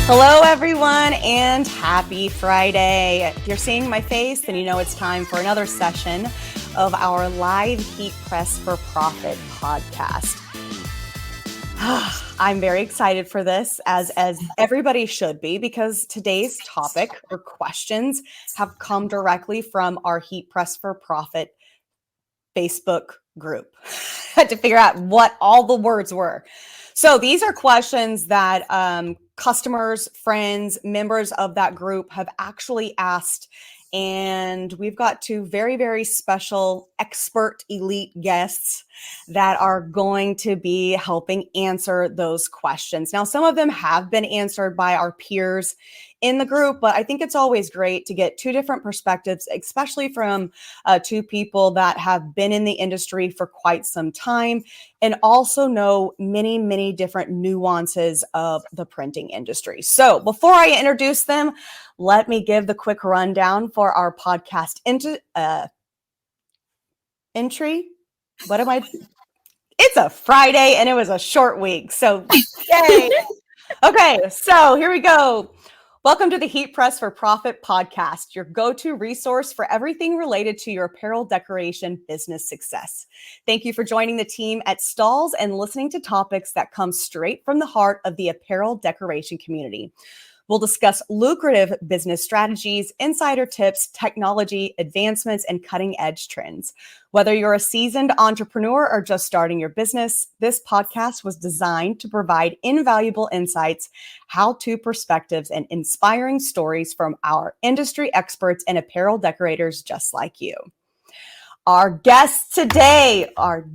Hello, everyone, and happy Friday. If you're seeing my face, then you know it's time for another session of our live Heat Press for Profit podcast. I'm very excited for this, as everybody should be, because today's topic or questions have come directly from our Heat Press for Profit Facebook group. I had to figure out what all the words were. So these are questions that customers, friends, members of that group have actually asked. And we've got two very, very special expert elite guests that are going to be helping answer those questions. Now, some of them have been answered by our peers in the group, but I think it's always great to get two different perspectives, especially from two people that have been in the industry for quite some time and also know many, many different nuances of the printing industry. So before I introduce them, let me give the quick rundown for our podcast entry. What am I? It's a Friday and it was a short week. So yay. Okay, so here we go. Welcome to the Heat Press for Profit podcast, your go-to resource for everything related to your apparel decoration business success. Thank you for joining the team at Stahls and listening to topics that come straight from the heart of the apparel decoration community. We'll discuss lucrative business strategies, insider tips, technology, advancements, and cutting-edge trends. Whether you're a seasoned entrepreneur or just starting your business, this podcast was designed to provide invaluable insights, how-to perspectives, and inspiring stories from our industry experts and apparel decorators just like you. Our guests today are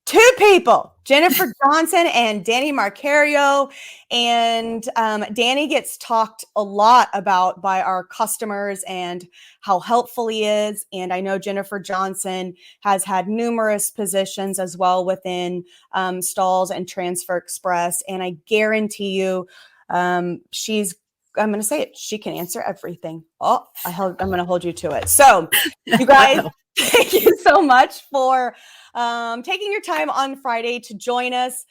two people, Jennifer Johnson and Danny Marcario. And Danny gets talked a lot about by our customers and how helpful he is. And I know Jennifer Johnson has had numerous positions as well within Stahls and Transfer Express. And I guarantee you I'm going to say it, she can answer everything. Oh, I'm going to hold you to it. So you guys, thank you so much for taking your time on Friday to join us.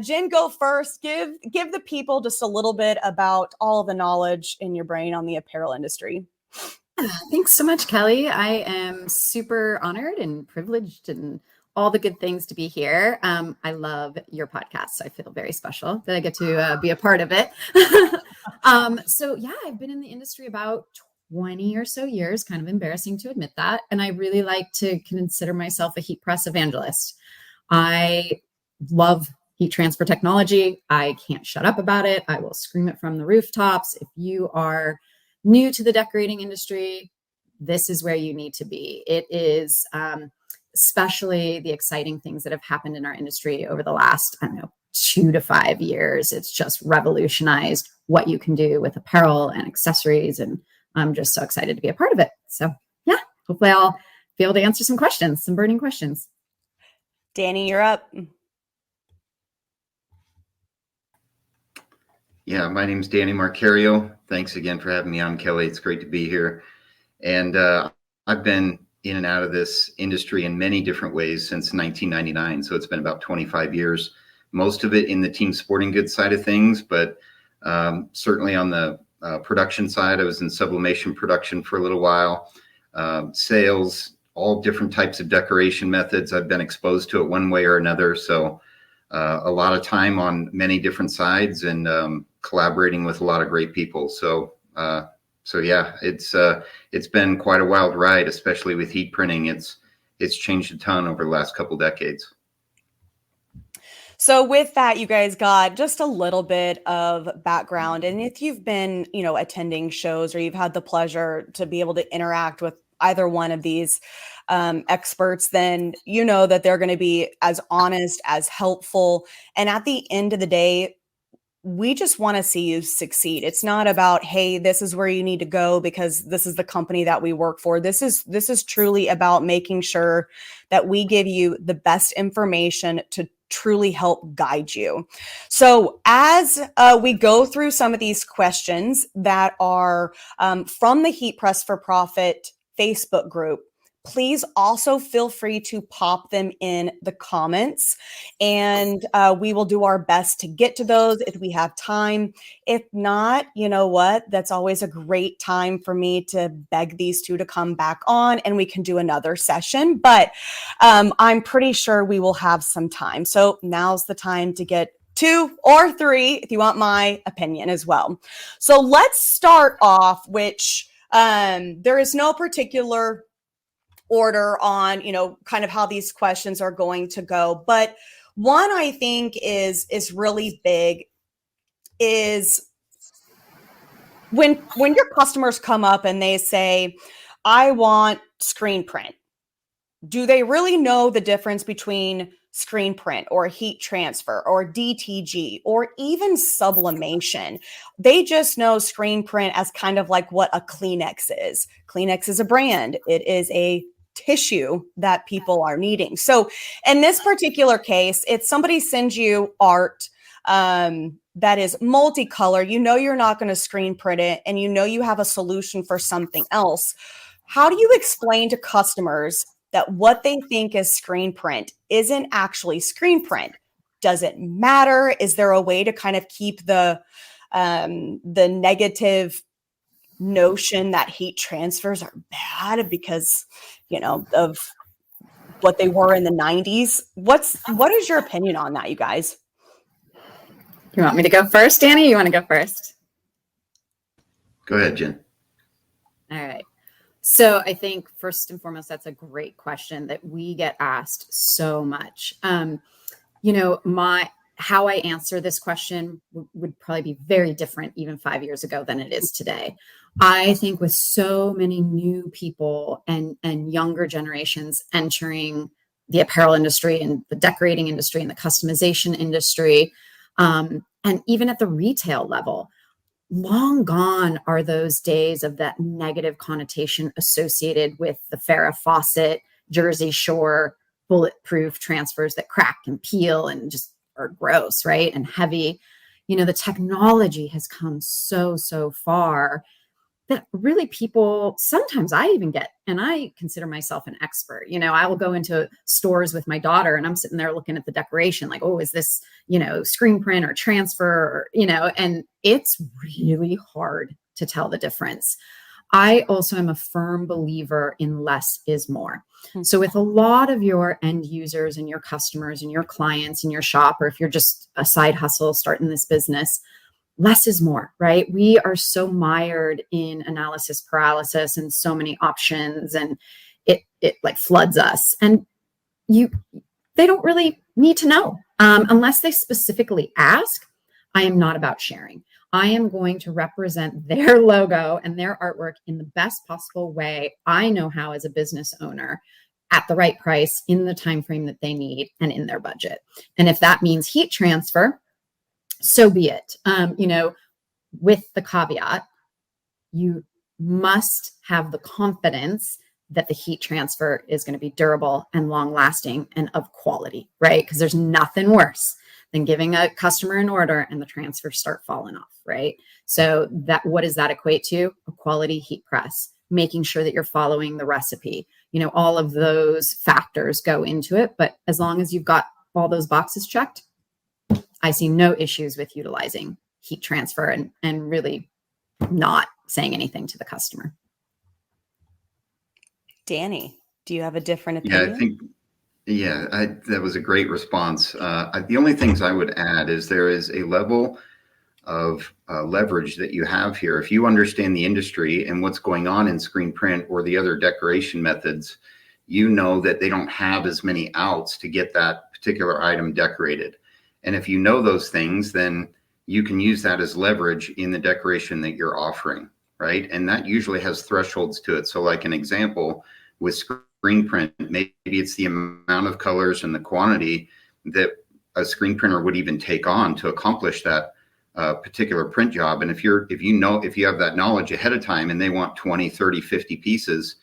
Jen, go first. Give the people just a little bit about all of the knowledge in your brain on the apparel industry. Thanks so much, Kelly. I am super honored and privileged and all the good things to be here. I love your podcast. I feel very special that I get to be a part of it. So yeah, I've been in the industry about 20 or so years, kind of embarrassing to admit that. And I really like to consider myself a heat press evangelist. I love heat transfer technology. I can't shut up about it. I will scream it from the rooftops. If you are new to the decorating industry, this is where you need to be. It is especially the exciting things that have happened in our industry over the last, 2 to 5 years. It's just revolutionized what you can do with apparel and accessories. And I'm just so excited to be a part of it. So yeah, hopefully I'll be able to answer some questions, some burning questions. Danny, you're up. Yeah, my name is Danny Marcario. Thanks again for having me on, Kelly. It's great to be here. And I've been in and out of this industry in many different ways since 1999. So it's been about 25 years, most of it in the team sporting goods side of things, but certainly on the production side. I was in sublimation production for a little while, sales, all different types of decoration methods. I've been exposed to it one way or another. So a lot of time on many different sides and collaborating with a lot of great people. So yeah, it's been quite a wild ride, especially with heat printing. It's changed a ton over the last couple decades. So with that, you guys got just a little bit of background. And if you've been, attending shows or you've had the pleasure to be able to interact with either one of these experts, then you know that they're going to be as honest, as helpful. And at the end of the day, we just want to see you succeed. It's not about, hey, this is where you need to go because this is the company that we work for. This is truly about making sure that we give you the best information to truly help guide you. So as we go through some of these questions that are from the Heat Press for Profit Facebook group, please also feel free to pop them in the comments, and we will do our best to get to those if we have time. If not, you know what? That's always a great time for me to beg these two to come back on and we can do another session. But I'm pretty sure we will have some time. So now's the time to get 2 or 3 if you want my opinion as well. So let's start off, which there is no particular order on, kind of how these questions are going to go. But one I think is really big is when your customers come up and they say, I want screen print. Do they really know the difference between screen print or heat transfer or DTG or even sublimation? They just know screen print as kind of like what a Kleenex is. Kleenex is a brand. It is a tissue that people are needing. So in this particular case, if somebody sends you art that is multicolor, you're not going to screen print it, and you have a solution for something else. How do you explain to customers that what they think is screen print isn't actually screen print? Does it matter? Is there a way to kind of keep the negative notion that heat transfers are bad because, of what they were in the 90s? What is your opinion on that, you guys? You want me to go first, Danny? You want to go first? Go ahead, Jen. All right. So I think first and foremost, that's a great question that we get asked so much. How I answer this question would probably be very different even 5 years ago than it is today. I think with so many new people and younger generations entering the apparel industry and the decorating industry and the customization industry, and even at the retail level, long gone are those days of that negative connotation associated with the Farrah Fawcett, Jersey Shore, bulletproof transfers that crack and peel and just are gross, right? And heavy. The technology has come so far that really people, sometimes I even get, and I consider myself an expert, I will go into stores with my daughter and I'm sitting there looking at the decoration like, oh, is this, screen print or transfer, and it's really hard to tell the difference. I also am a firm believer in less is more. So with a lot of your end users and your customers and your clients in your shop, or if you're just a side hustle starting this business, less is more, right? We are so mired in analysis paralysis and so many options, and it like floods us. And they don't really need to know unless they specifically ask. I am not about sharing. I am going to represent their logo and their artwork in the best possible way I know how as a business owner, at the right price, in the time frame that they need, and in their budget. And if that means heat transfer, so be it. With the caveat, you must have the confidence that the heat transfer is going to be durable and long lasting and of quality, right? Because there's nothing worse than giving a customer an order and the transfers start falling off, right? So what does that equate to? A quality heat press, making sure that you're following the recipe. All of those factors go into it. But as long as you've got all those boxes checked, I see no issues with utilizing heat transfer and really not saying anything to the customer. Danny, do you have a different opinion? That was a great response. The only things I would add is there is a level of leverage that you have here. If you understand the industry and what's going on in screen print or the other decoration methods, you know that they don't have as many outs to get that particular item decorated. And if you know those things, then you can use that as leverage in the decoration that you're offering, right? And that usually has thresholds to it. So like an example with screen print, maybe it's the amount of colors and the quantity that a screen printer would even take on to accomplish that particular print job. And if you have that knowledge ahead of time and they want 20, 30, 50 pieces,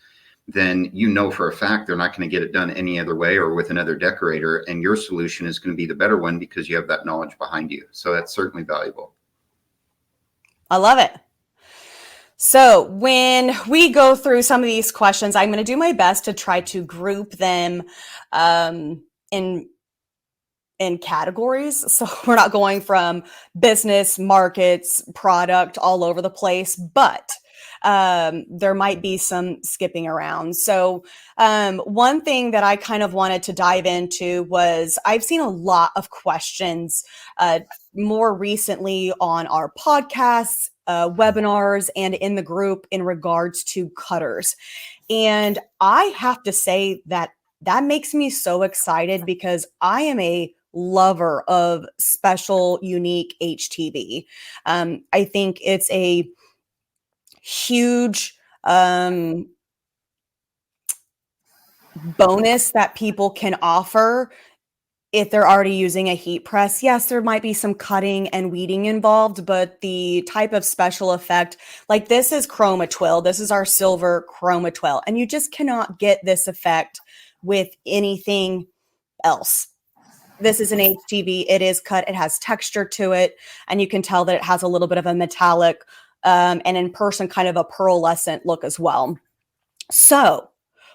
then for a fact they're not going to get it done any other way or with another decorator, and your solution is going to be the better one because you have that knowledge behind you. So that's certainly valuable. I love it. So when we go through some of these questions, I'm going to do my best to try to group them in categories. So we're not going from business, markets, product all over the place, but there might be some skipping around. So one thing that I kind of wanted to dive into was I've seen a lot of questions more recently on our podcasts, webinars, and in the group in regards to cutters. And I have to say that makes me so excited because I am a lover of special, unique HTV. I think it's a huge bonus that people can offer if they're already using a heat press. Yes, there might be some cutting and weeding involved, but the type of special effect, like this is chroma twill. This is our silver chroma twill, and you just cannot get this effect with anything else. This is an HTV. It is cut. It has texture to it, and you can tell that it has a little bit of a metallic and in person kind of a pearlescent look as well. So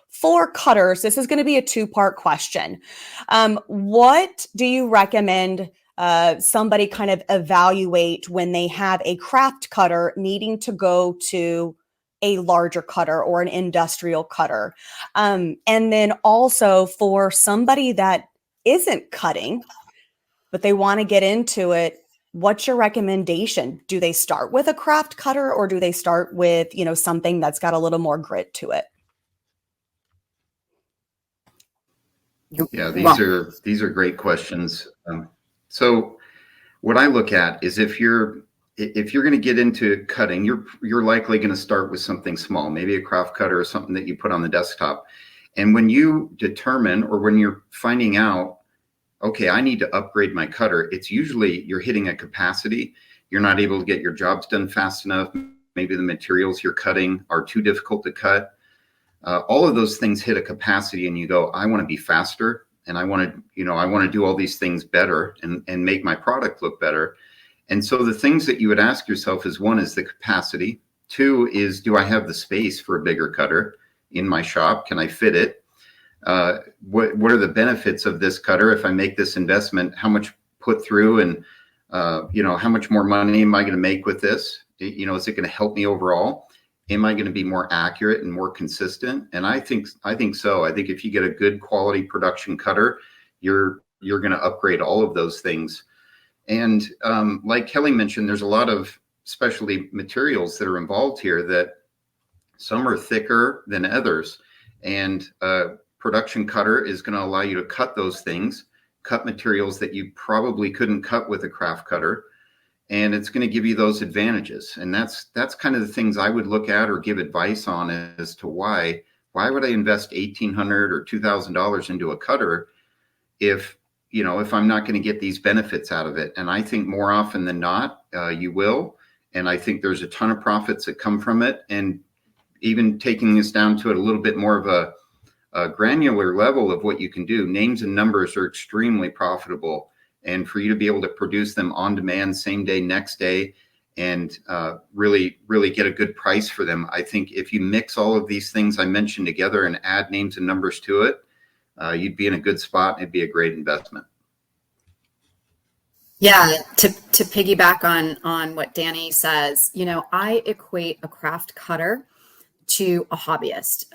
for cutters, this is going to be a two-part question. What do you recommend somebody kind of evaluate when they have a craft cutter needing to go to a larger cutter or an industrial cutter? And then also for somebody that isn't cutting, but they want to get into it, what's your recommendation? Do they start with a craft cutter or do they start with, something that's got a little more grit to it? Yeah, these are great questions. So what I look at is if you're going to get into cutting, you're likely going to start with something small, maybe a craft cutter or something that you put on the desktop. And when you determine, or when you're finding out, okay, I need to upgrade my cutter, it's usually you're hitting a capacity. You're not able to get your jobs done fast enough. Maybe the materials you're cutting are too difficult to cut. All of those things hit a capacity, and you go, I want to be faster, and I want to do all these things better and make my product look better. And so the things that you would ask yourself is, one is the capacity. Two is, do I have the space for a bigger cutter in my shop? Can I fit it? What are the benefits of this cutter? If I make this investment, how much put through and, how much more money am I going to make with this? Is it going to help me overall? Am I going to be more accurate and more consistent? And I think so. I think if you get a good quality production cutter, you're going to upgrade all of those things. And like Kelly mentioned, there's a lot of specialty materials that are involved here that some are thicker than others. And production cutter is going to allow you to cut those things, cut materials that you probably couldn't cut with a craft cutter. And it's going to give you those advantages. And that's kind of the things I would look at or give advice on as to why would I invest $1,800 or $2,000 into a cutter if I'm not going to get these benefits out of it? And I think more often than not, you will. And I think there's a ton of profits that come from it. And even taking this down to a little bit more of a granular level of what you can do, names and numbers are extremely profitable. And for you to be able to produce them on demand, same day, next day, and really, really get a good price for them. I think if you mix all of these things I mentioned together and add names and numbers to it, you'd be in a good spot. And it'd be a great investment. Yeah, to piggyback on what Danny says, I equate a craft cutter to a hobbyist.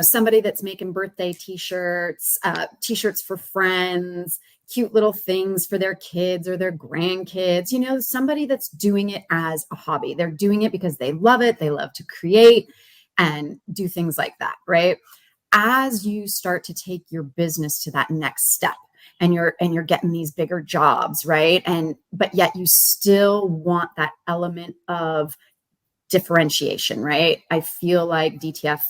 Somebody that's making birthday t-shirts, t-shirts for friends, cute little things for their kids or their grandkids, somebody that's doing it as a hobby. They're doing it because they love it. They love to create and do things like that, right? As you start to take your business to that next step and you're getting these bigger jobs, right? But yet you still want that element of differentiation, right? I feel like DTF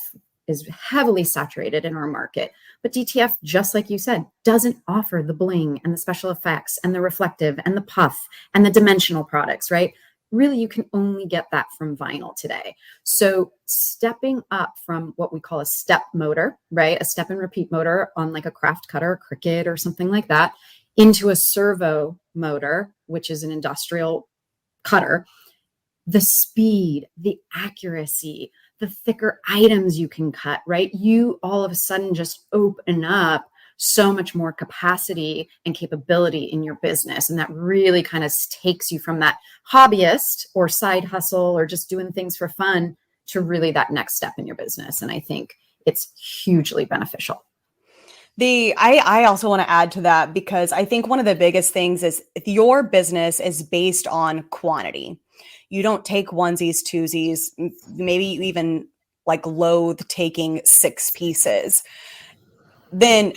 is heavily saturated in our market, but DTF, just like you said, doesn't offer the bling and the special effects and the reflective and the puff and the dimensional products, right? Really, you can only get that from vinyl today. So stepping up from what we call a step motor, right? A step and repeat motor on like a craft cutter, a Cricut or something like that, into a servo motor, which is an industrial cutter. the speed, the accuracy, the thicker items you can cut, right? You all of a sudden just open up so much more capacity and capability in your business. And that really kind of takes you from that hobbyist or side hustle or just doing things for fun to really that next step in your business. And I think it's hugely beneficial. I also want to add to that, because I think one of the biggest things is if your business is based on quantity, you don't take onesies, twosies, maybe you even like loathe taking 6 pieces, then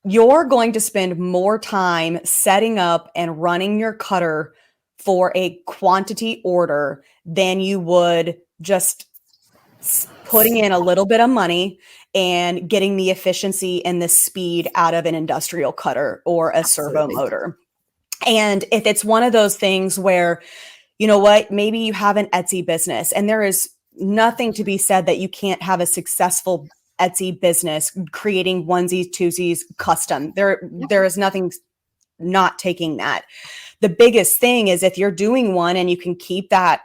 you're going to spend more time setting up and running your cutter for a quantity order than you would just putting in a little bit of money and getting the efficiency and the speed out of an industrial cutter or a servo motor. And if it's one of those things where, you know what, maybe you have an Etsy business, and there is nothing to be said that you can't have a successful Etsy business creating onesies, twosies, custom. There is nothing not taking that. The biggest thing is if you're doing one and you can keep that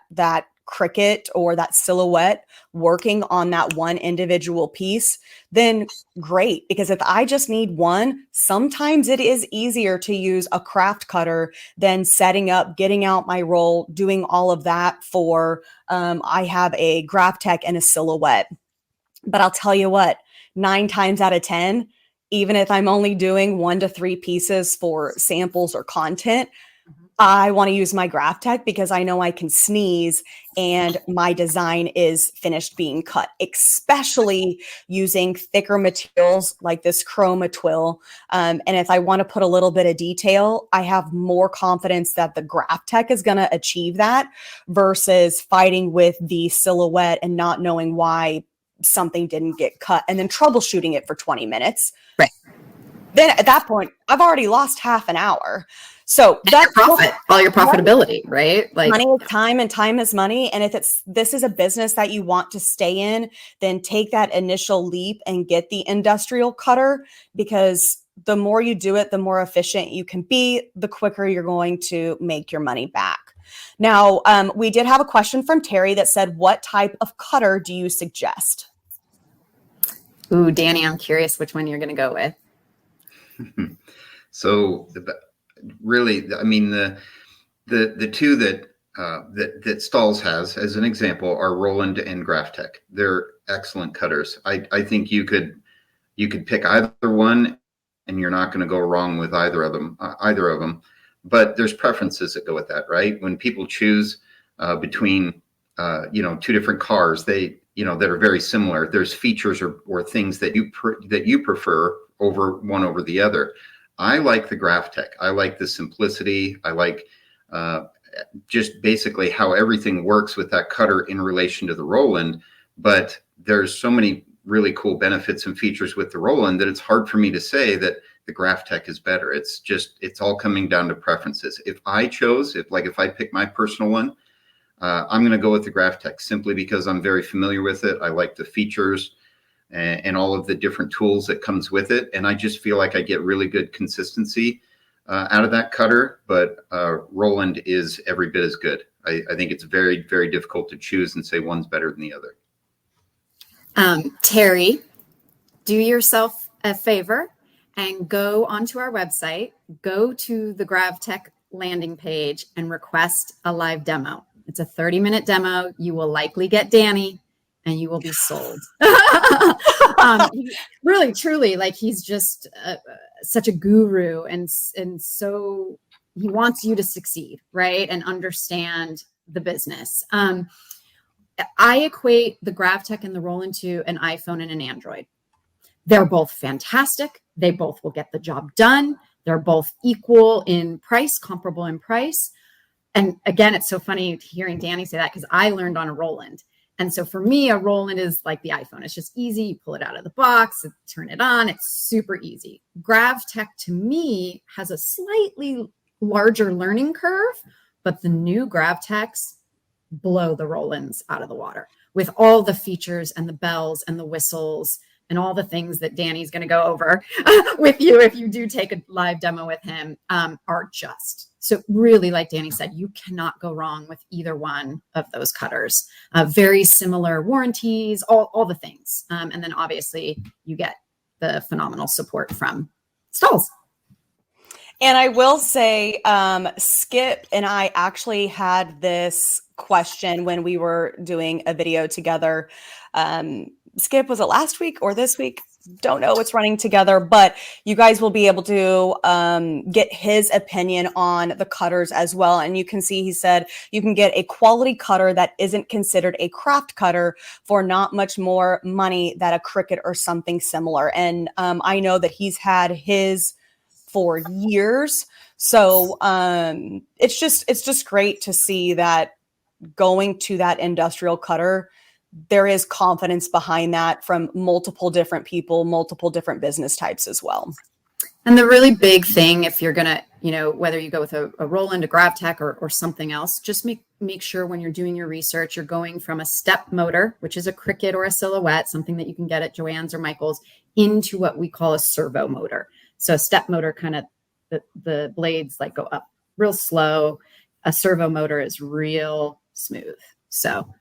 Cricut or that silhouette working on that one individual piece, then great. Because if I just need one, sometimes it is easier to use a craft cutter than setting up, getting out my roll, doing all of that for, I have a GraphTech and a silhouette. But I'll tell you what, 9 times out of 10, even if I'm only doing 1 to 3 pieces for samples or content, I want to use my GraphTech because I know I can sneeze and my design is finished being cut, especially using thicker materials like this chroma twill. And if I want to put a little bit of detail, I have more confidence that the GraphTech is going to achieve that versus fighting with the silhouette and not knowing why something didn't get cut and then troubleshooting it for 20 minutes. Right. Then at that point, I've already lost half an hour. So that's profit, all your profitability, right? Like money is time and time is money. And if this is a business that you want to stay in, then take that initial leap and get the industrial cutter, because the more you do it, the more efficient you can be, the quicker you're going to make your money back. Now, we did have a question from Terry that said, what type of cutter do you suggest? Ooh, Danny, I'm curious which one you're going to go with. So really, I mean, the two that Stahls has as an example are Roland and GraphTech. They're excellent cutters. I think you could pick either one, and you're not going to go wrong with either of them. But there's preferences that go with that, right? When people choose between 2 different cars, that are very similar, there's features or things that you prefer one over the other. I like the GraphTech. I like the simplicity. I like just basically how everything works with that cutter in relation to the Roland. But there's so many really cool benefits and features with the Roland that it's hard for me to say that the GraphTech is better. It's all coming down to preferences. If I pick my personal one, I'm going to go with the GraphTech simply because I'm very familiar with it. I like the features and all of the different tools that comes with it. And I just feel like I get really good consistency out of that cutter, but Roland is every bit as good. I think it's very, very difficult to choose and say one's better than the other. Terry, do yourself a favor and go onto our website, go to the GravTech landing page and request a live demo. It's a 30-minute demo. You will likely get Danny and you will be sold. Really, truly, like he's just such a guru. And so he wants you to succeed, right? And understand the business. I equate the GravTech and the Roland to an iPhone and an Android. They're both fantastic. They both will get the job done. They're both equal in price, comparable in price. And again, it's so funny hearing Danny say that because I learned on a Roland. And so for me, a Roland is like the iPhone. It's just easy. You pull it out of the box, turn it on. It's super easy. GravTech to me has a slightly larger learning curve, but the new GravTechs blow the Rolands out of the water with all the features and the bells and the whistles and all the things that Danny's going to go over with you if you do take a live demo with him are just. So really, like Danny said, you cannot go wrong with either one of those cutters. Very similar warranties, all the things. And then obviously you get the phenomenal support from Stahls. And I will say, Skip and I actually had this question when we were doing a video together. Skip, was it last week or this week? Don't know, it's running together, but you guys will be able to get his opinion on the cutters as well. And you can see, he said, you can get a quality cutter that isn't considered a craft cutter for not much more money than a Cricut or something similar. And I know that he's had his for years. So it's just great to see that going to that industrial cutter, there is confidence behind that from multiple different people, multiple different business types as well. And the really big thing, if you're going to, you know, whether you go with a Roland, a GravTech or something else, just make sure when you're doing your research, you're going from a step motor, which is a Cricut or a Silhouette, something that you can get at Joann's or Michael's, into what we call a servo motor. So a step motor, kind of the blades like go up real slow. A servo motor is real smooth. So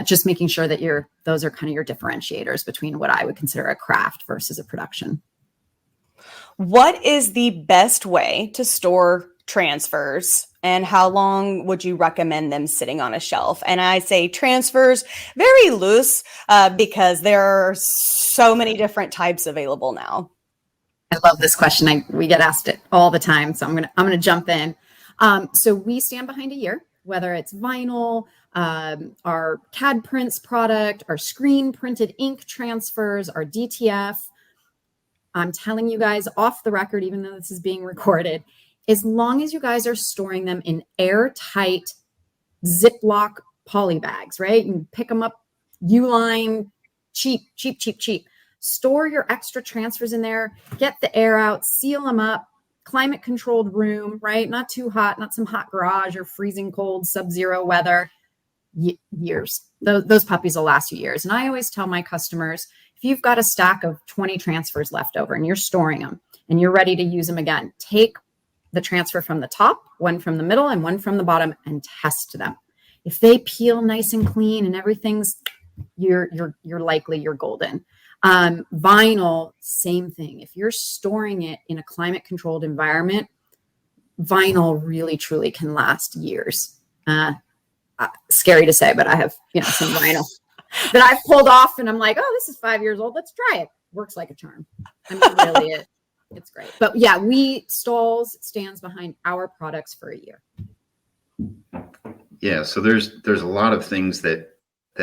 just making sure that those are kind of your differentiators between what I would consider a craft versus a production. What is the best way to store transfers, and how long would you recommend them sitting on a shelf? And I say transfers very loose because there are so many different types available now. I love this question. We get asked it all the time, so I'm gonna jump in. So we stand behind a year, whether it's vinyl, our CAD prints product, our screen printed ink transfers, our DTF. I'm telling you guys off the record, even though this is being recorded, as long as you guys are storing them in airtight Ziploc poly bags, right? You can pick them up, Uline, cheap. Store your extra transfers in there, get the air out, seal them up, climate controlled room, right? Not too hot, not some hot garage or freezing cold, sub-zero weather. Years. Those puppies will last you years. And I always tell my customers, if you've got a stack of 20 transfers left over and you're storing them and you're ready to use them again, take the transfer from the top, one from the middle and one from the bottom, and test them. If they peel nice and clean and everything's, you're golden. Vinyl, same thing. If you're storing it in a climate controlled environment, vinyl really truly can last years. Scary to say, but I have, some vinyl that I've pulled off and I'm like, oh, this is 5 years old. Let's try it. Works like a charm. I mean, really, it's great. But yeah, Stahls stands behind our products for a year. Yeah. So there's a lot of things that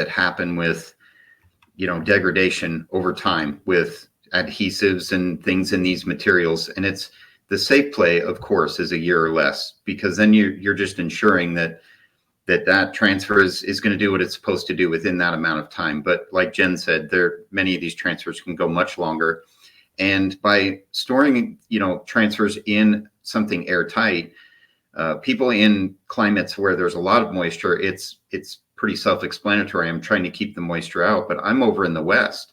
happen with, degradation over time with adhesives and things in these materials. And it's the safe play, of course, is a year or less, because then you're just ensuring that transfer is going to do what it's supposed to do within that amount of time. But like Jen said, many of these transfers can go much longer. And by storing, transfers in something airtight, people in climates where there's a lot of moisture, it's pretty self-explanatory. I'm trying to keep the moisture out, but I'm over in the West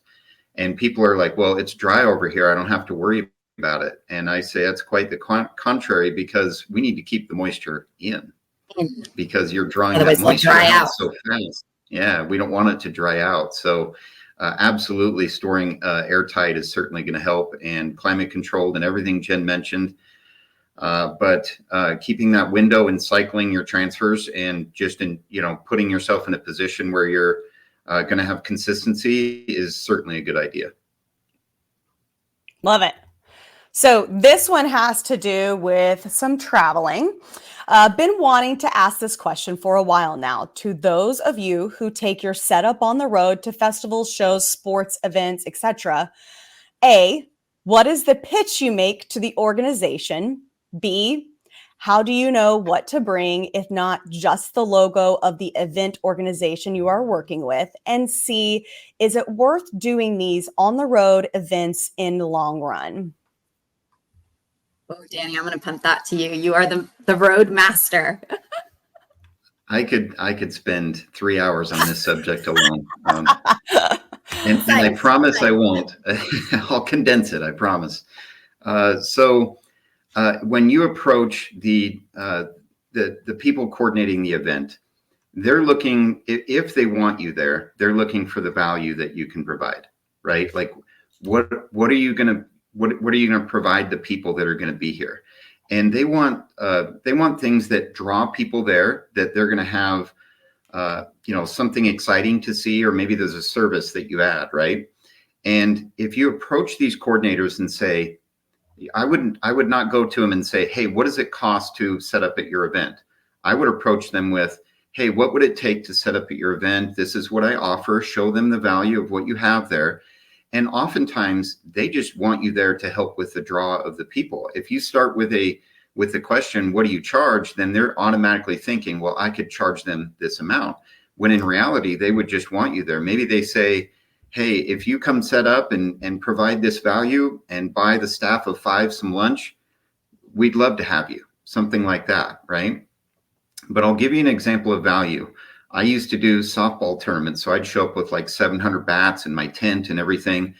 and people are like, well, it's dry over here. I don't have to worry about it. And I say that's quite the contrary, because we need to keep the moisture in, because you're drawing that moisture out so fast. Yeah, we don't want it to dry out. So absolutely storing airtight is certainly going to help, and climate controlled and everything Jen mentioned. But keeping that window and cycling your transfers and just putting yourself in a position where you're going to have consistency is certainly a good idea. Love it. So this one has to do with some traveling. Been wanting to ask this question for a while now. To those of you who take your setup on the road to festivals, shows, sports events, etc. A, what is the pitch you make to the organization? B, how do you know what to bring, if not just the logo of the event organization you are working with? And C, is it worth doing these on the road events in the long run? Oh, Danny, I'm going to punt that to you. You are the road master. I could spend 3 hours on this subject alone. And I promise I won't. I'll condense it, I promise. When you approach the people coordinating the event, they're looking, if they want you there, they're looking for the value that you can provide, right? Like, what are you gonna provide the people that are gonna be here? And they want things that draw people there, that they're gonna have something exciting to see, or maybe there's a service that you add, right? And if you approach these coordinators and say, I would not go to them and say, hey, what does it cost to set up at your event? I would approach them with, hey, what would it take to set up at your event? This is what I offer. Show them the value of what you have there. And oftentimes they just want you there to help with the draw of the people. If you start with the question, what do you charge? Then they're automatically thinking, well, I could charge them this amount. When in reality, they would just want you there. Maybe they say, hey, if you come set up and provide this value and buy the staff of 5 some lunch, we'd love to have you. Something like that, right? But I'll give you an example of value. I used to do softball tournaments, so I'd show up with like 700 bats in my tent and everything.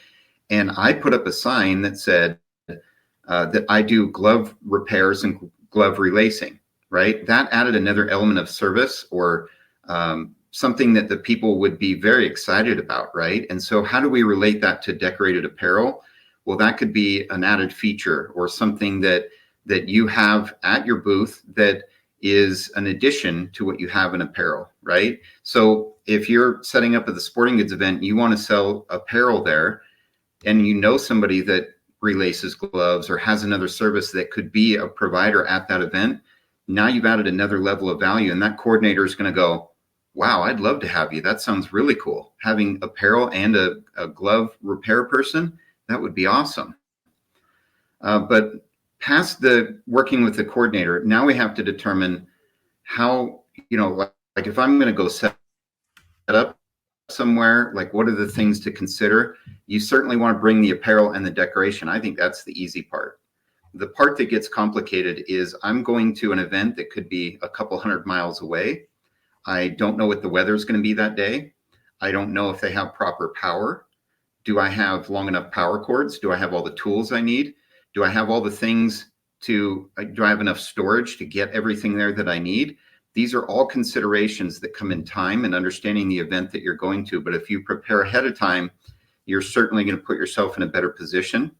And I put up a sign that said that I do glove repairs and glove relacing, right? That added another element of service, or something that the people would be very excited about, right? And so how do we relate that to decorated apparel? Well, that could be an added feature, or something that you have at your booth that is an addition to what you have in apparel, right? So if you're setting up at the sporting goods event, you want to sell apparel there, and you know somebody that relaces gloves or has another service that could be a provider at that event, now you've added another level of value, and that coordinator is going to go, wow, I'd love to have you. That sounds really cool. Having apparel and a glove repair person, that would be awesome. But past the working with the coordinator, now we have to determine how, like if I'm going to go set up somewhere, like what are the things to consider? You certainly want to bring the apparel and the decoration. I think that's the easy part. The part that gets complicated is I'm going to an event that could be a couple 100 miles away. I don't know what the weather is going to be that day. I don't know if they have proper power. Do I have long enough power cords? Do I have all the tools I need? Do I have all the things do I have enough storage to get everything there that I need? These are all considerations that come in time and understanding the event that you're going to. But if you prepare ahead of time, you're certainly going to put yourself in a better position.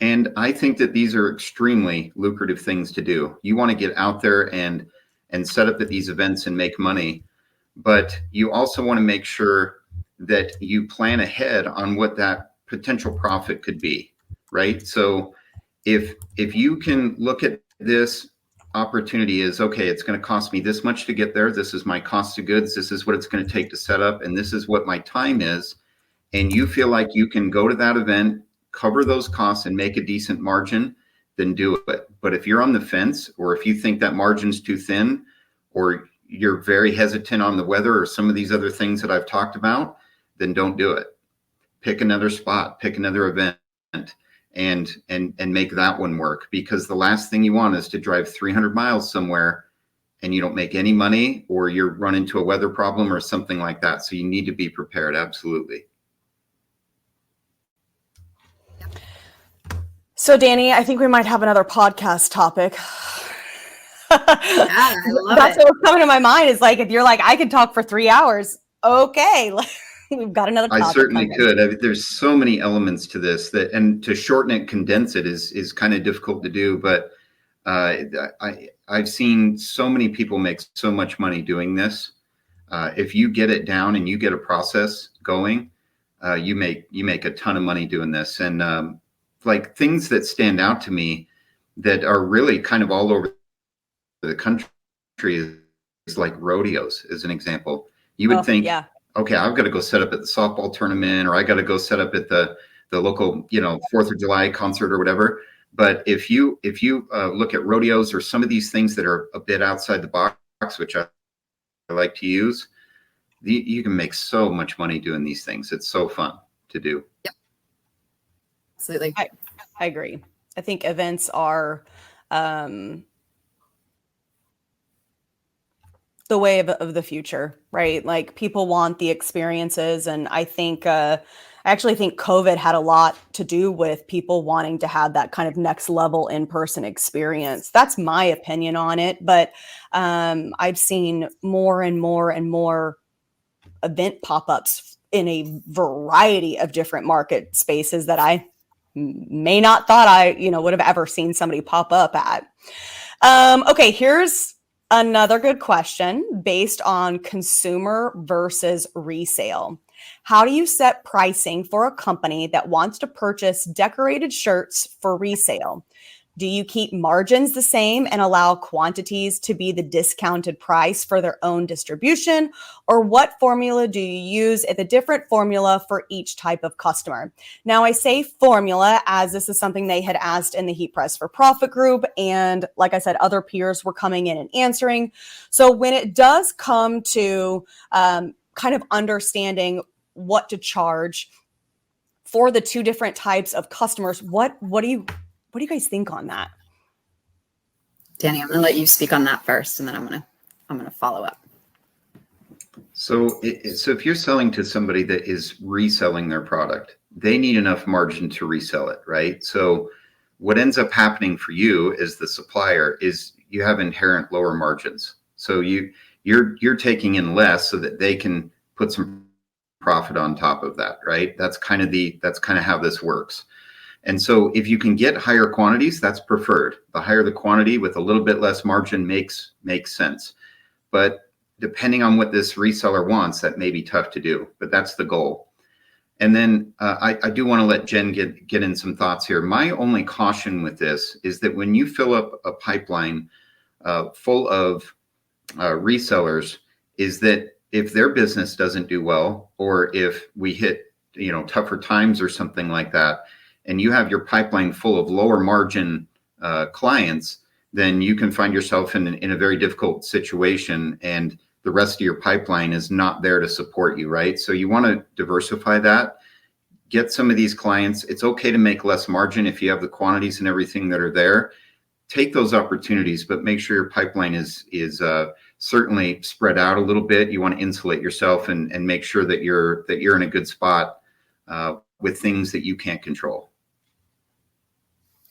And I think that these are extremely lucrative things to do. You want to get out there and set up at these events and make money. But you also want to make sure that you plan ahead on what that potential profit could be, right? So if you can look at this opportunity as, okay, it's going to cost me this much to get there. This is my cost of goods. This is what it's going to take to set up. And this is what my time is. And you feel like you can go to that event, cover those costs, and make a decent margin, then do it. But if you're on the fence, or if you think that margin's too thin, or you're very hesitant on the weather or some of these other things that I've talked about, then don't do it. Pick another spot, pick another event, and make that one work. Because the last thing you want is to drive 300 miles somewhere and you don't make any money, or you run into a weather problem or something like that. So you need to be prepared. Absolutely. So Danny, I think we might have another podcast topic. I love That's it. what's coming to my mind is like, if you're like, I could talk for 3 hours. Okay. We've got another topic. I certainly coming. could. I mean, there's so many elements to this and to shorten it, condense it is kind of difficult to do. But I've seen so many people make so much money doing this. If you get it down and you get a process going, you make a ton of money doing this. And like things that stand out to me that are really kind of all over the country is like rodeos, as an example. You would think, yeah, okay, I've got to go set up at the softball tournament, or I got to go set up at the local, 4th of July concert or whatever. But if you look at rodeos or some of these things that are a bit outside the box, which I like to use, you can make so much money doing these things. It's so fun to do. Yep. Absolutely. I agree. I think events are the the way of the future, right? Like people want the experiences. And I think, I actually think COVID had a lot to do with people wanting to have that kind of next level in-person experience. That's my opinion on it. But I've seen more and more and more event pop-ups in a variety of different market spaces that I may not thought I, would have ever seen somebody pop up at. Okay, here's another good question based on consumer versus resale. How do you set pricing for a company that wants to purchase decorated shirts for resale? Do you keep margins the same and allow quantities to be the discounted price for their own distribution? Or what formula do you use at the different formula for each type of customer? Now, I say formula as this is something they had asked in the Heat Press for Profit group. And like I said, other peers were coming in and answering. So when it does come to kind of understanding what to charge for the two different types of customers, what do you guys think on that? Danny, I'm going to let you speak on that first, and then I'm going to follow up. So if you're selling to somebody that is reselling their product, they need enough margin to resell it, right? So what ends up happening for you as the supplier is you have inherent lower margins. So you're taking in less so that they can put some profit on top of that, right? That's kind of how this works. And so if you can get higher quantities, that's preferred. The higher the quantity with a little bit less margin makes sense. But depending on what this reseller wants, that may be tough to do, but that's the goal. And then I do want to let Jen get in some thoughts here. My only caution with this is that when you fill up a pipeline full of resellers, is that if their business doesn't do well, or if we hit tougher times or something like that, and you have your pipeline full of lower margin clients, then you can find yourself in a very difficult situation, and the rest of your pipeline is not there to support you, right? So you want to diversify that. Get some of these clients. It's okay to make less margin if you have the quantities and everything that are there. Take those opportunities, but make sure your pipeline is certainly spread out a little bit. You want to insulate yourself and make sure that you're in a good spot with things that you can't control.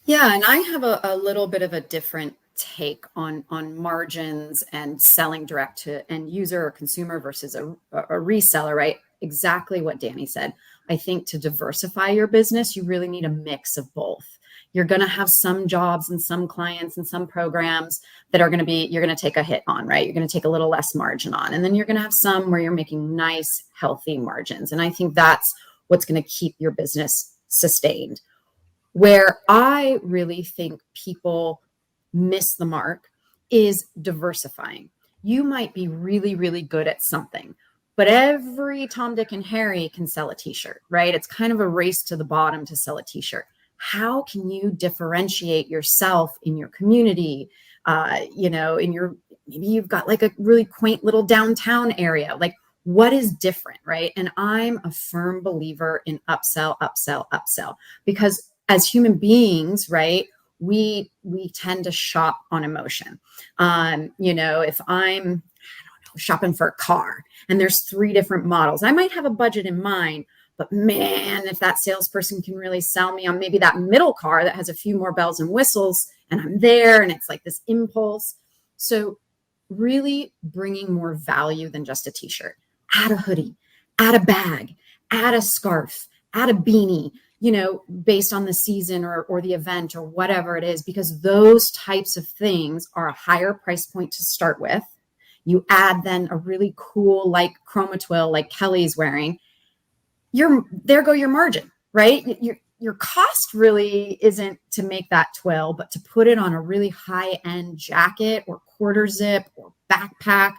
Yeah, and I have a little bit of a different take on margins and selling direct to end user or consumer versus a reseller, right? Exactly what Danny said. I think to diversify your business, you really need a mix of both. You're going to have some jobs and some clients and some programs that you're going to take a hit on, right? You're going to take a little less margin on. And then you're going to have some where you're making nice, healthy margins. And I think that's what's going to keep your business sustained. Where I really think people miss the mark is diversifying. You might be really, really good at something, but every Tom, Dick, and Harry can sell a t-shirt, right? It's kind of a race to the bottom to sell a t-shirt. How can you differentiate yourself in your community? Maybe you've got like a really quaint little downtown area. Like, what is different, right? And I'm a firm believer in upsell, because as human beings, right, we tend to shop on emotion. If I'm shopping for a car and there's 3 different models, I might have a budget in mind, but man, if that salesperson can really sell me on maybe that middle car that has a few more bells and whistles, and I'm there and it's like this impulse. So really bringing more value than just a t-shirt. Add a hoodie, add a bag, add a scarf, add a beanie, based on the season or the event or whatever it is, because those types of things are a higher price point to start with. You add then a really cool, like chroma twill, like Kelly's wearing, there go your margin, right? Your cost really isn't to make that twill, but to put it on a really high-end jacket or quarter zip or backpack,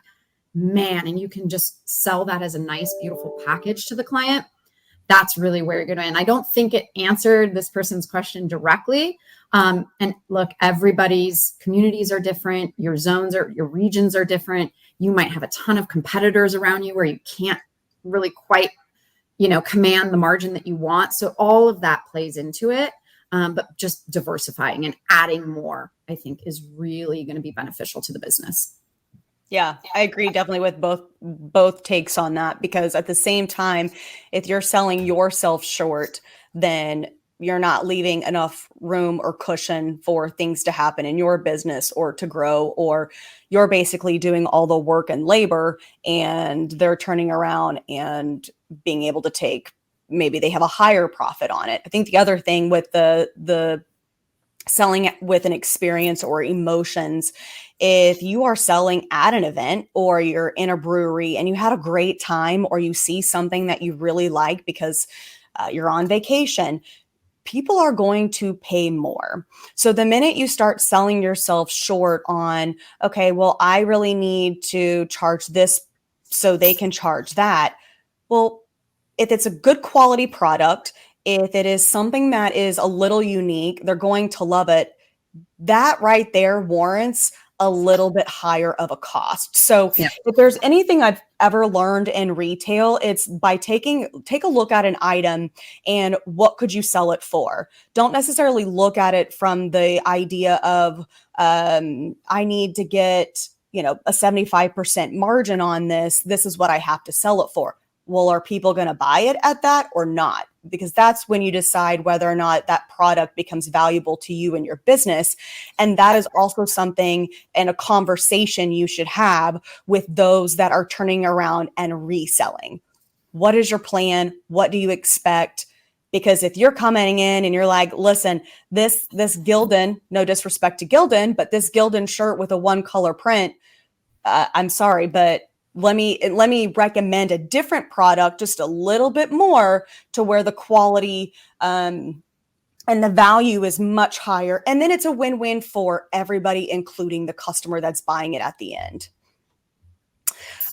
man, and you can just sell that as a nice, beautiful package to the client. That's really where you're going to end. I don't think it answered this person's question directly. And look, everybody's communities are different. Your regions are different. You might have a ton of competitors around you where you can't really quite, command the margin that you want. So all of that plays into it. But just diversifying and adding more, I think, is really going to be beneficial to the business. Yeah, I agree definitely with both takes on that, because at the same time, if you're selling yourself short, then you're not leaving enough room or cushion for things to happen in your business or to grow, or you're basically doing all the work and labor and they're turning around and being able to take, maybe they have a higher profit on it. I think the other thing with the selling with an experience or emotions, if you are selling at an event or you're in a brewery and you had a great time, or you see something that you really like because you're on vacation, people are going to pay more. So the minute you start selling yourself short on, okay, well, I really need to charge this so they can charge that. Well, if it's a good quality product, if it is something that is a little unique, they're going to love it. That right there warrants a little bit higher of a cost. So Yeah. if there's anything I've ever learned in retail, it's by take a look at an item and what could you sell it for. Don't necessarily look at it from the idea of I need to get, a 75% margin on this. This is what I have to sell it for. Well, are people going to buy it at that or not? Because that's when you decide whether or not that product becomes valuable to you and your business. And that is also something and a conversation you should have with those that are turning around and reselling. What is your plan? What do you expect? Because if you're coming in and you're like, listen, this Gildan, no disrespect to Gildan, but this Gildan shirt with a one color print, I'm sorry, but let me recommend a different product just a little bit more to where the quality and the value is much higher. And then it's a win-win for everybody, including the customer that's buying it at the end.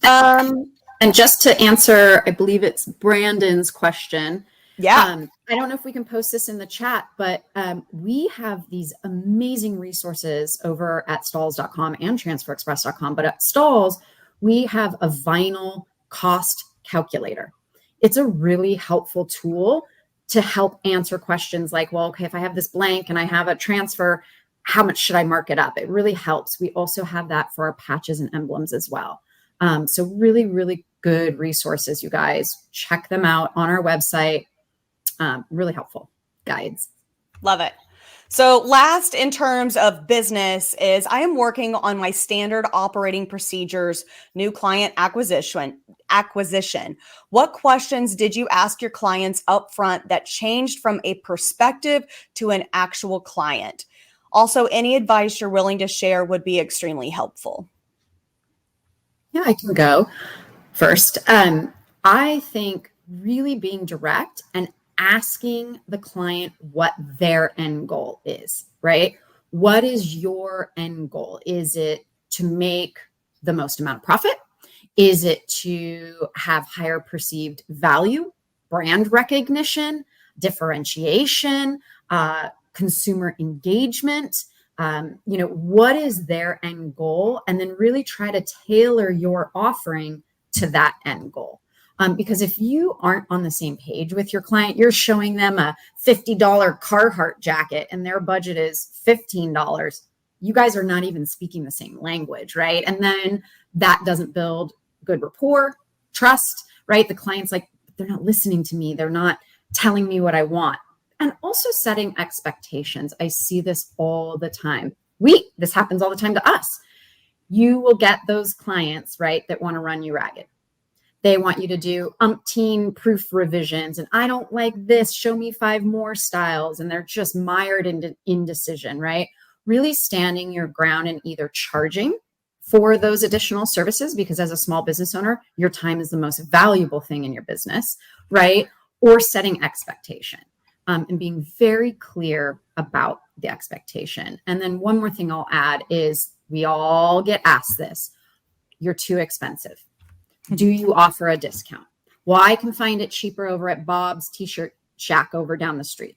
And just to answer, I believe it's Brandon's question. Yeah. I don't know if we can post this in the chat, but we have these amazing resources over at Stahls.com and transferexpress.com. But at Stahls, we have a vinyl cost calculator. It's a really helpful tool to help answer questions like, well, okay, if I have this blank and I have a transfer, how much should I mark it up? It really helps. We also have that for our patches and emblems as well. So really, really good resources, you guys. Check them out on our website. Really helpful guides. Love it. So last in terms of business is I am working on my standard operating procedures, new client acquisition. What questions did you ask your clients up front that changed from a perspective to an actual client? Also, any advice you're willing to share would be extremely helpful. Yeah, I can go first. I think really being direct and asking the client what their end goal is, right? What is your end goal? Is it to make the most amount of profit? Is it to have higher perceived value, brand recognition, differentiation, consumer engagement? What is their end goal? And then really try to tailor your offering to that end goal. Because if you aren't on the same page with your client, you're showing them a $50 Carhartt jacket and their budget is $15. You guys are not even speaking the same language, right? And then that doesn't build good rapport, trust, right? The client's like, they're not listening to me. They're not telling me what I want. And also setting expectations. I see this all the time. This happens all the time to us. You will get those clients, right, that want to run you ragged. They want you to do umpteen proof revisions. And I don't like this. Show me 5 more styles. And they're just mired in indecision, right? Really standing your ground and either charging for those additional services, because as a small business owner, your time is the most valuable thing in your business, right? Or setting expectation and being very clear about the expectation. And then one more thing I'll add is we all get asked this. You're too expensive. Do you offer a discount? Well, I can find it cheaper over at Bob's T-shirt shack over down the street.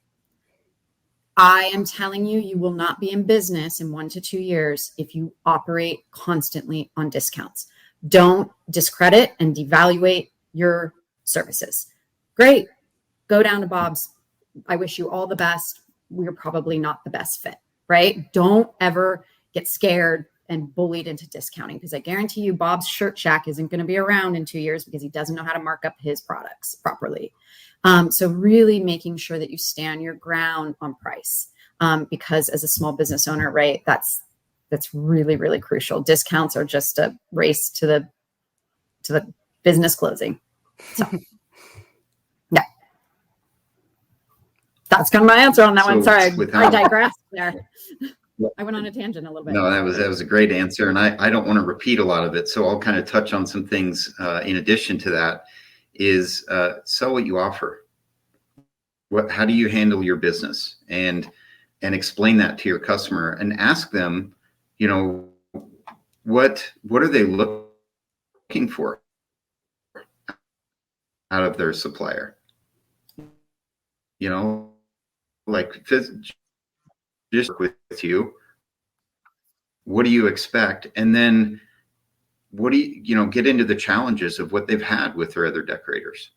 I am telling you, you will not be in business in 1 to 2 years if you operate constantly on discounts. Don't discredit and devaluate your services. Great. Go down to Bob's. I wish you all the best. We're probably not the best fit, right? Don't ever get scared and bullied into discounting, because I guarantee you Bob's Shirt Shack isn't going to be around in 2 years because he doesn't know how to mark up his products properly. So really making sure that you stand your ground on price, because as a small business owner, right, that's really, really crucial. Discounts are just a race to the business closing. So yeah, that's kind of my answer on that one. Sorry, I digressed there. I went on a tangent a little bit. No, that was a great answer. And I don't want to repeat a lot of it. So I'll kind of touch on some things in addition to that is sell what you offer. How do you handle your business? And explain that to your customer and ask them, you know, what are they looking for out of their supplier? You know, like just with you, what do you expect? And then what do you get into the challenges of what they've had with their other decorators.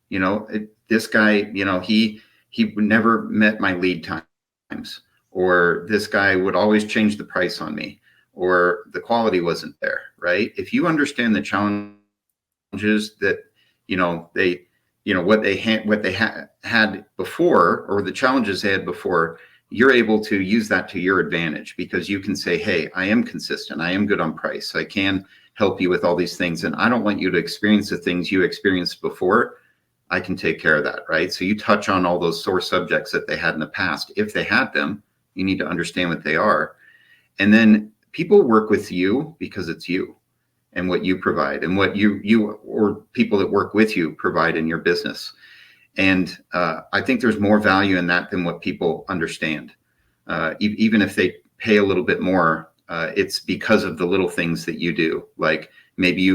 You know, this guy, you know, he never met my lead times, or this guy would always change the price on me, or the quality wasn't there, right? If you understand the challenges that, what they had before, or the challenges they had before, you're able to use that to your advantage, because you can say, hey, I am consistent. I am good on price. I can help you with all these things. And I don't want you to experience the things you experienced before. I can take care of that, right? So you touch on all those sore subjects that they had in the past. If they had them, you need to understand what they are. And then people work with you because it's you and what you provide and what you or people that work with you provide in your business. And I think there's more value in that than what people understand. Even if they pay a little bit more, it's because of the little things that you do. Like maybe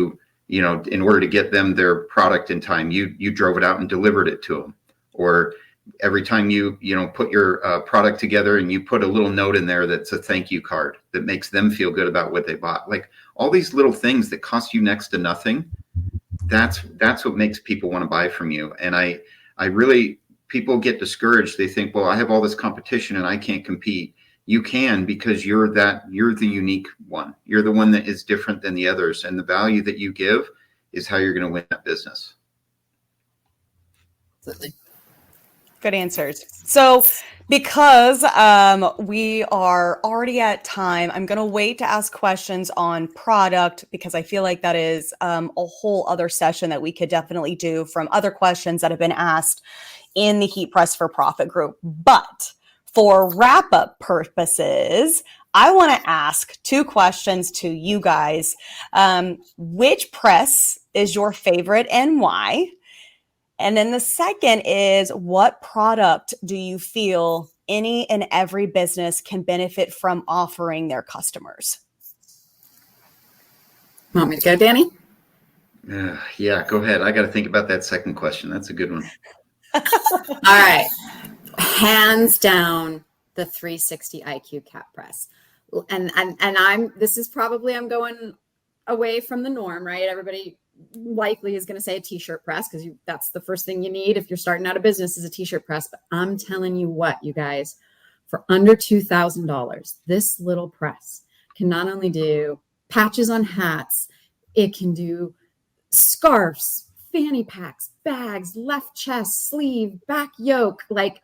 in order to get them their product in time, you drove it out and delivered it to them. Or every time you put your product together and you put a little note in there that's a thank you card that makes them feel good about what they bought. Like all these little things that cost you next to nothing, that's what makes people want to buy from you. And I really, people get discouraged. They think, well, I have all this competition and I can't compete. You can, because you're the unique one. You're the one that is different than the others. And the value that you give is how you're going to win that business. Absolutely. Good answers. So because we are already at time, I'm going to wait to ask questions on product, because I feel like that is a whole other session that we could definitely do from other questions that have been asked in the Heat Press for Profit group. But for wrap-up purposes, I want to ask 2 questions to you guys. Which press is your favorite and why? And then the second is, what product do you feel any and every business can benefit from offering their customers? Want me to go, Danny? Yeah, go ahead. I got to think about that second question. That's a good one. All right. Hands down, the 360 IQ cap press. And I'm going away from the norm, right? Everybody likely is going to say a t-shirt press, because that's the first thing you need if you're starting out a business, is a t-shirt press. But I'm telling you what, you guys, for under $2,000, this little press can not only do patches on hats, it can do scarves, fanny packs, bags, left chest, sleeve, back yoke, like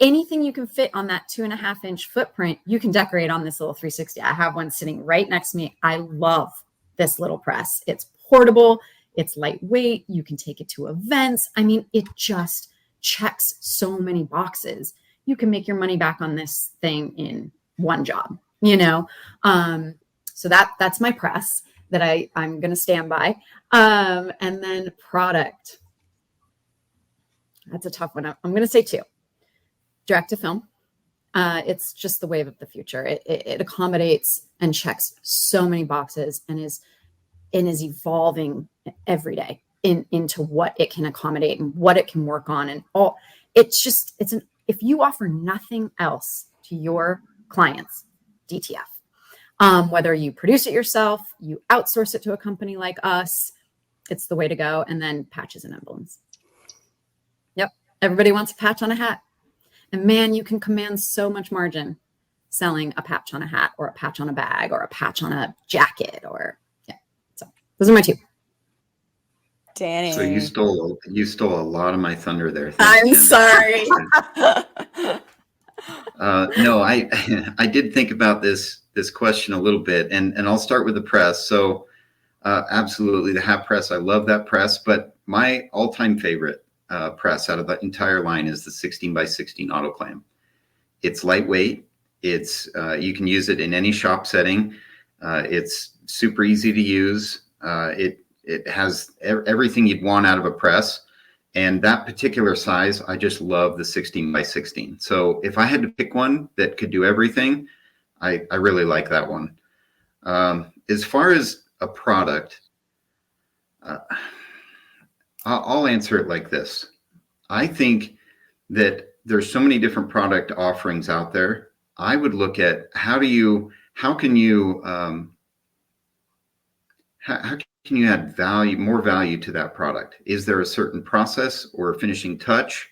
anything you can fit on that 2.5-inch footprint, you can decorate on this little 360. I have one sitting right next to me. I love this little press. It's portable. It's lightweight. You can take it to events. I mean, it just checks so many boxes. You can make your money back on this thing in one job, So that's my press that I'm going to stand by. And then product. That's a tough one. I'm going to say 2. Direct to film. It's just the wave of the future. It accommodates and checks so many boxes and is evolving every day into what it can accommodate and what it can work on. And all if you offer nothing else to your clients, DTF, whether you produce it yourself, you outsource it to a company like us, it's the way to go. And then patches and emblems. Yep. Everybody wants a patch on a hat. And man, you can command so much margin selling a patch on a hat or a patch on a bag or a patch on a jacket or, yeah. So those are my two. Danny. So you stole a lot of my thunder there. I'm sorry. No, I did think about this question a little bit, and I'll start with the press. So absolutely, the hat press. I love that press, but my all-time favorite press out of the entire line is the 16 by 16 autoclam. It's lightweight. It's you can use it in any shop setting. It's super easy to use. It has everything you'd want out of a press. And that particular size, I just love the 16 by 16. So if I had to pick one that could do everything, I really like that one. As far as a product, I'll answer it like this. I think that there's so many different product offerings out there. I would look at how can you add more value to that product? Is there a certain process or a finishing touch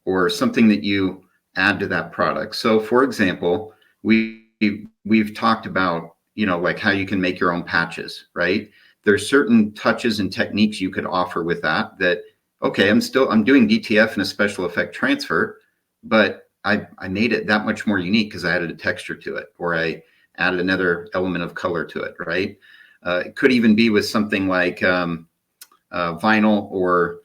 or something that you add to that product? So for example, we've talked about, like how you can make your own patches, right? There's certain touches and techniques you could offer with that, okay, I'm doing DTF and a special effect transfer, but I made it that much more unique because I added a texture to it, or I added another element of color to it, right? It could even be with something like vinyl or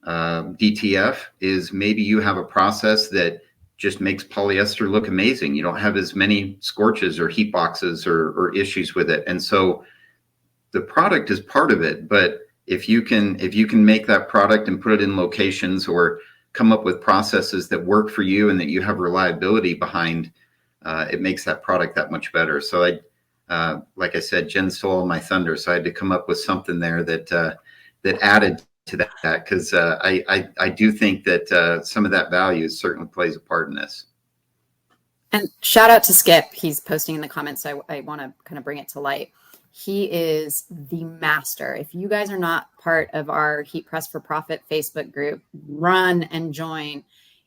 DTF, is maybe you have a process that just makes polyester look amazing. You don't have as many scorches or heat boxes or issues with it. And so the product is part of it, but if you can make that product and put it in locations or come up with processes that work for you and that you have reliability behind, it makes that product that much better. So like I said, Jen stole my thunder, so I had to come up with something there that added to that, because I do think that some of that value certainly plays a part in this. And shout out to Skip. He's posting in the comments. So I want to kind of bring it to light. He is the master. If you guys are not part of our Heat Press for Profit Facebook group, run and join.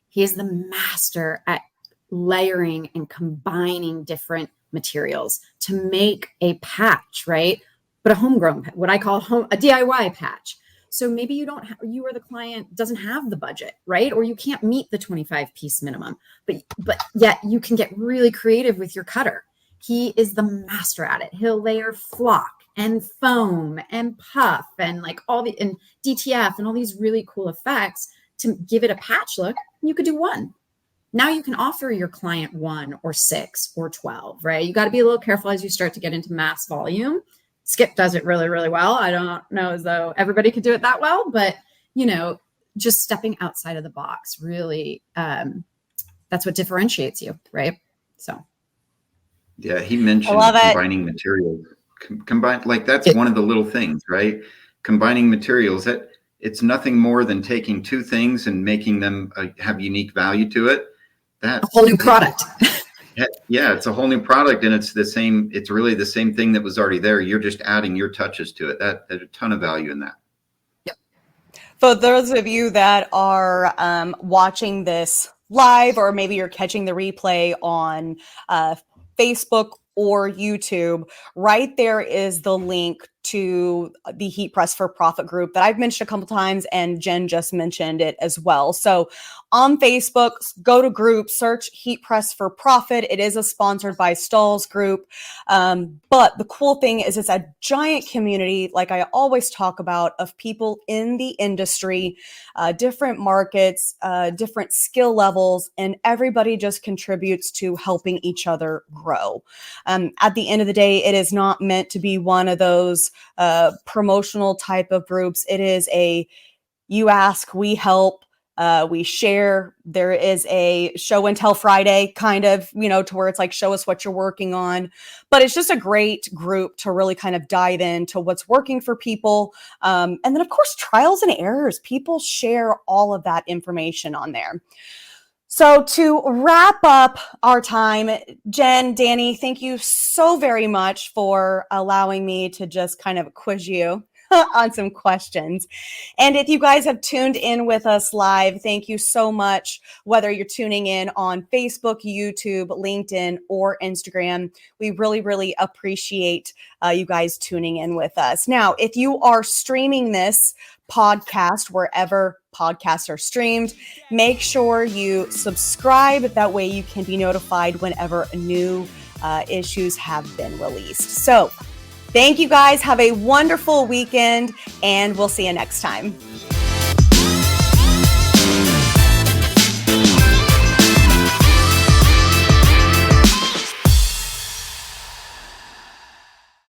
He is the master at layering and combining different materials to make a patch, right? But a homegrown, what I call a DIY patch. So maybe you or the client doesn't have the budget, right? Or you can't meet the 25 piece minimum, but yet you can get really creative with your cutter. He is the master at it. He'll layer flock and foam and puff and and DTF and all these really cool effects to give it a patch look. You could do one. Now you can offer your client 1 or 6 or 12, right? You got to be a little careful as you start to get into mass volume. Skip does it really, really well. I don't know as though everybody could do it that well, but just stepping outside of the box, really, that's what differentiates you, right? So. Yeah, he mentioned combining materials. That's one of the little things, right? Combining materials, that it's nothing more than taking two things and making them have unique value to it. That's a whole new product. Yeah, it's a whole new product, and it's really the same thing that was already there. You're just adding your touches to it. There's a ton of value in that. Yep. For those of you that are watching this live, or maybe you're catching the replay on Facebook or YouTube, right there is the link to the Heat Press for Profit group that I've mentioned a couple times, and Jen just mentioned it as well. So on Facebook, go to group, search Heat Press for Profit. It is a sponsored by Stahls group. But the cool thing is it's a giant community, like I always talk about, of people in the industry, different markets, different skill levels, and everybody just contributes to helping each other grow. At the end of the day, it is not meant to be one of those promotional type of groups. It is you ask, we help, we share. There is a show and tell Friday kind of, to where it's like, show us what you're working on. But it's just a great group to really kind of dive into what's working for people. And then, of course, trials and errors. People share all of that information on there. So to wrap up our time, Jen, Danny, thank you so very much for allowing me to just kind of quiz you on some questions. And if you guys have tuned in with us live, thank you so much. Whether you're tuning in on Facebook, YouTube, LinkedIn, or Instagram, we really, really appreciate you guys tuning in with us. Now, if you are streaming this podcast wherever podcasts are streamed, make sure you subscribe. That way you can be notified whenever new issues have been released. So thank you guys. Have a wonderful weekend, and we'll see you next time.